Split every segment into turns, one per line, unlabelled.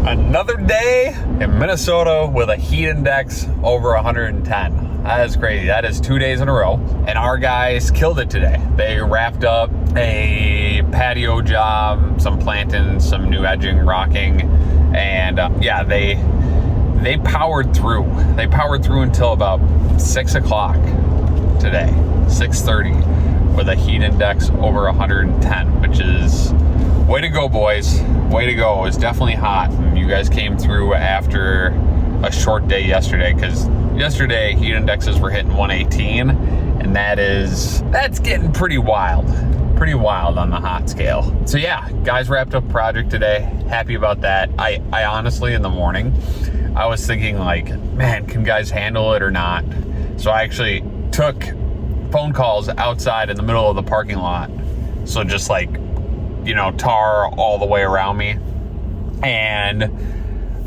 Another day in Minnesota with a heat index over 110. That is crazy. That is 2 days in a row. And our guys killed it today. They wrapped up a patio job, some planting, some new edging, rocking, and they powered through. They powered through until about 6 o'clock today, 6:30, with a heat index over 110, which is way to go, boys. Way to go. It was definitely hot. And you guys came through after a short day yesterday, because yesterday heat indexes were hitting 118, and that's getting pretty wild. Pretty wild on the hot scale. So yeah, guys wrapped up a project today. Happy about that. I honestly, in the morning, I was thinking like, man, can guys handle it or not? So I actually took phone calls outside in the middle of the parking lot. So just like, tar all the way around me. And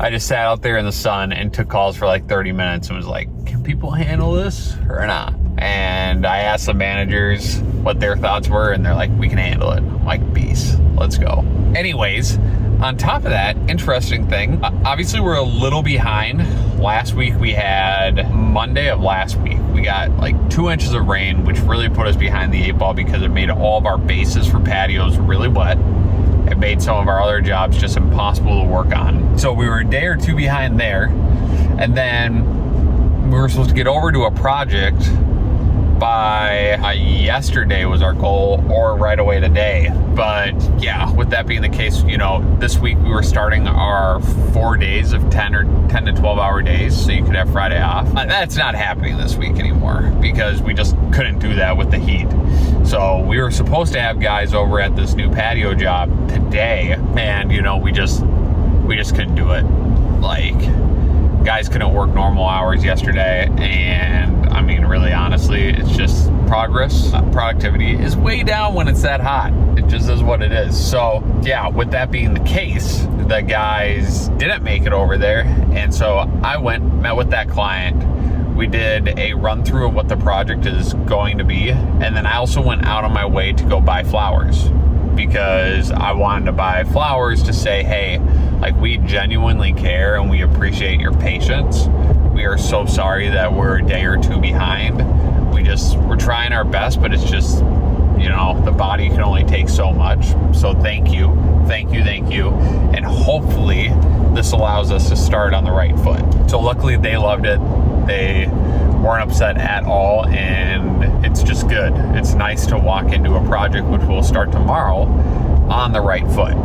I just sat out there in the sun and took calls for like 30 minutes and was like, can people handle this or not? And I asked the managers what their thoughts were, and they're like, we can handle it. I'm like, peace, let's go. Anyways, on top of that, interesting thing, obviously we're a little behind. Last week we had Monday of last week, we got like 2 inches of rain, which really put us behind the 8 ball because it made all of our bases for patios really wet. It made some of our other jobs just impossible to work on. So we were a day or two behind there. And then we were supposed to get over to a project by yesterday was our goal, or right away today. But yeah, with that being the case, this week we were starting our 4 days of 10 to 12 hour days, so you could have Friday off. That's not happening this week anymore because we just couldn't do that with the heat. So we were supposed to have guys over at this new patio job today, and we just couldn't do it. Like, guys couldn't work normal hours yesterday, and I mean, really honestly, it's just progress. Productivity is way down when it's that hot. It just is what it is. So yeah, with that being the case, the guys didn't make it over there, and so I met with that client. We did a run through of what the project is going to be, and then I also went out on my way to go buy flowers, because I wanted to buy flowers to say, hey, like, we genuinely care and we appreciate your patience. We are so sorry that we're a day or two behind. We're trying our best, but it's just, the body can only take so much. So thank you. And hopefully this allows us to start on the right foot. So luckily they loved it. They weren't upset at all, and it's just good. It's nice to walk into a project which will start tomorrow on the right foot.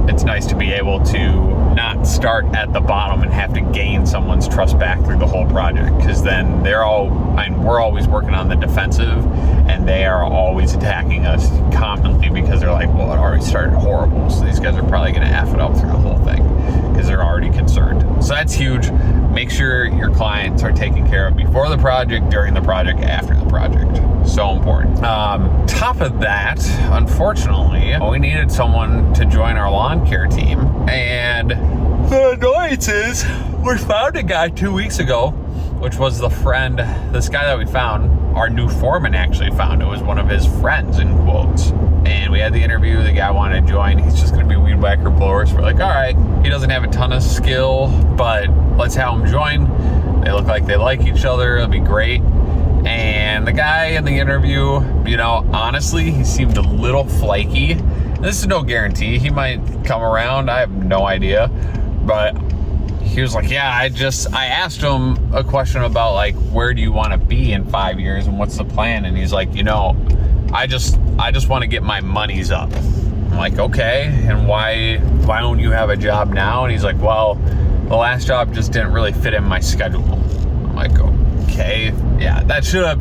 It's nice to be able to not start at the bottom and have to gain someone's trust back through the whole project, because then we're always working on the defensive, and they are always attacking us constantly because they're like, well, it already started horrible, so these guys are probably going to F it up through the whole thing because they're already concerned. So that's huge. Make sure your clients are taken care of before the project, during the project, after the project. So important. Top of that, unfortunately, we needed someone to join our lawn care team, and the annoyance is we found a guy 2 weeks ago, which was this guy that we found, our new foreman actually found. It was one of his friends, in quotes. And we had the interview, the guy wanted to join. He's just gonna be weed whacker blowers. We're like, all right, he doesn't have a ton of skill, but let's have him join. They look like they like each other, it'll be great. And the guy in the interview, honestly, he seemed a little flaky. This is no guarantee. He might come around, I have no idea. But he was like, yeah, I asked him a question about like, where do you want to be in 5 years and what's the plan? And he's like, I just want to get my monies up. I'm like, okay, and why don't you have a job now? And he's like, well, the last job just didn't really fit in my schedule. I'm like, okay, yeah, I should have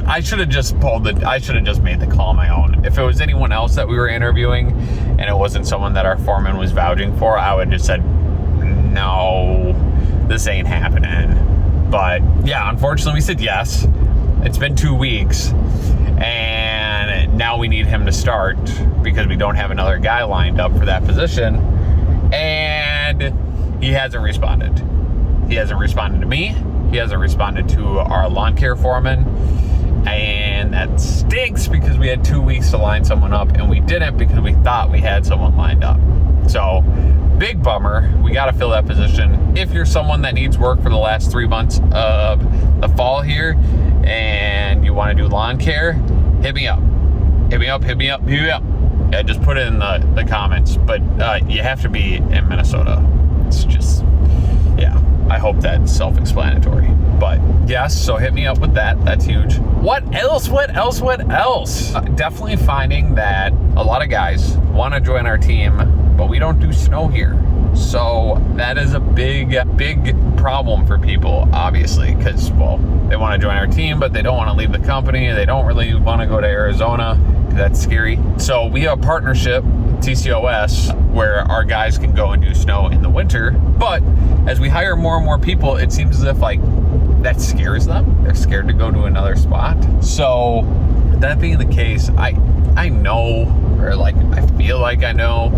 just made the call on my own. If it was anyone else that we were interviewing and it wasn't someone that our foreman was vouching for, I would have just said, no, this ain't happening. But yeah, unfortunately we said yes. It's been 2 weeks, and now we need him to start because we don't have another guy lined up for that position, and he hasn't responded. He hasn't responded to me. He hasn't responded to our lawn care foreman, and that stinks because we had 2 weeks to line someone up, and we didn't because we thought we had someone lined up. So big bummer. We got to fill that position. If you're someone that needs work for the last 3 months of the fall here and you want to do lawn care, hit me up. Yeah, just put it in the comments. But you have to be in Minnesota. It's just, yeah, I hope that's self-explanatory. But yes, so hit me up with that. That's huge. What else? Definitely finding that a lot of guys want to join our team, but we don't do snow here. So that is a big problem for people, obviously, because, well, they want to join our team, but they don't want to leave the company. They don't really want to go to Arizona because that's scary. So we have a partnership, TCOS, where our guys can go and do snow in the winter. But as we hire more and more people, it seems as if like that scares them. They're scared to go to another spot. So that being the case, I know, or like I feel like I know,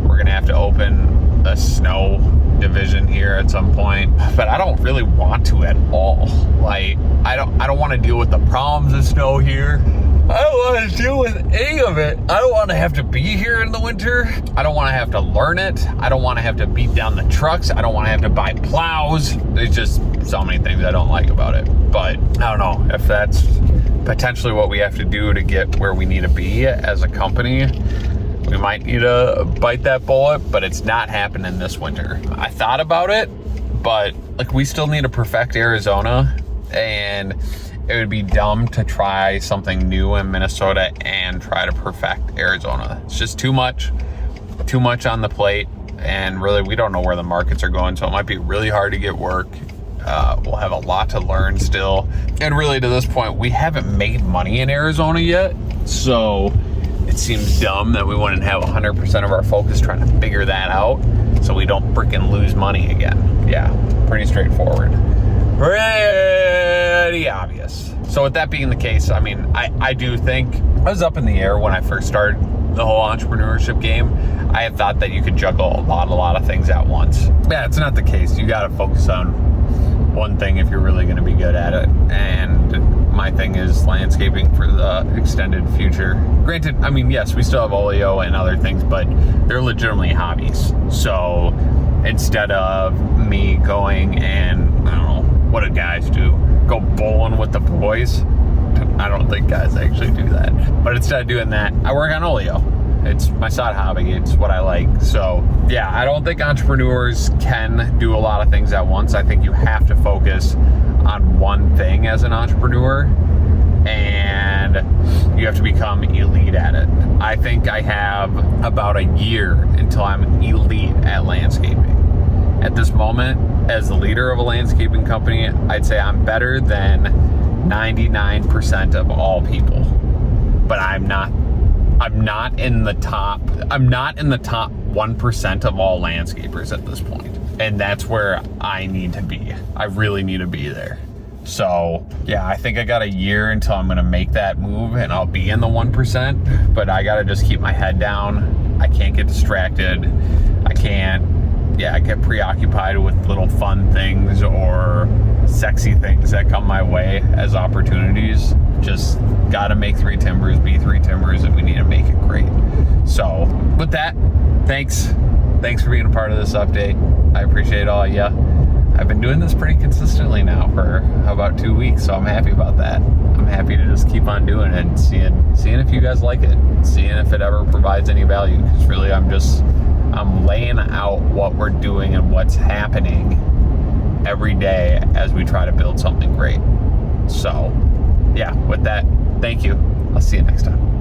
we're gonna have to open a snow division here at some point, but I don't really want to at all. Like I don't want to deal with the problems of snow here. I don't want to deal with any of it. I don't want to have to be here in the winter. I don't want to have to learn it. I don't want to have to beat down the trucks. I don't want to have to buy plows. There's just so many things I don't like about it. But I don't know if that's potentially what we have to do to get where we need to be as a company. We might need to bite that bullet, but it's not happening this winter. I thought about it, but like we still need to perfect Arizona, and it would be dumb to try something new in Minnesota and try to perfect Arizona. It's just too much on the plate, and really we don't know where the markets are going, so it might be really hard to get work. We'll have a lot to learn still, and really to this point we haven't made money in Arizona yet, so it seems dumb that we wouldn't have 100% of our focus trying to figure that out so we don't freaking lose money again. Yeah, pretty straightforward. Pretty obvious. So with that being the case, I mean, I do think I was up in the air when I first started the whole entrepreneurship game. I had thought that you could juggle a lot of things at once. Yeah, it's not the case. You got to focus on one thing if you're really going to be good at it. And my thing is landscaping for the extended future. Granted, I mean, yes, we still have oleo and other things, but they're legitimately hobbies. So instead of me going and, I don't know, what do guys do? Go bowling with the boys? I don't think guys actually do that. But instead of doing that, I work on oleo. It's my side hobby. It's what I like. So yeah, I don't think entrepreneurs can do a lot of things at once. I think you have to focus on one thing as an entrepreneur, and you have to become elite at it. I think I have about a year until I'm elite at landscaping. At this moment, as the leader of a landscaping company, I'd say I'm better than 99% of all people. But I'm not in the top 1% of all landscapers at this point. And that's where I need to be. I really need to be there. So yeah, I think I got a year until I'm gonna make that move and I'll be in the 1%, but I gotta just keep my head down. I can't get distracted. I get preoccupied with little fun things or sexy things that come my way as opportunities. Just gotta make 3 timbers, be 3 timbers, and we need to make it great. So with that, thanks for being a part of this update. I appreciate all of you. I've been doing this pretty consistently now for about 2 weeks, so I'm happy about that. I'm happy to just keep on doing it and seeing if you guys like it, seeing if it ever provides any value, because really I'm laying out what we're doing and what's happening every day as we try to build something great. So yeah, with that, thank you. I'll see you next time.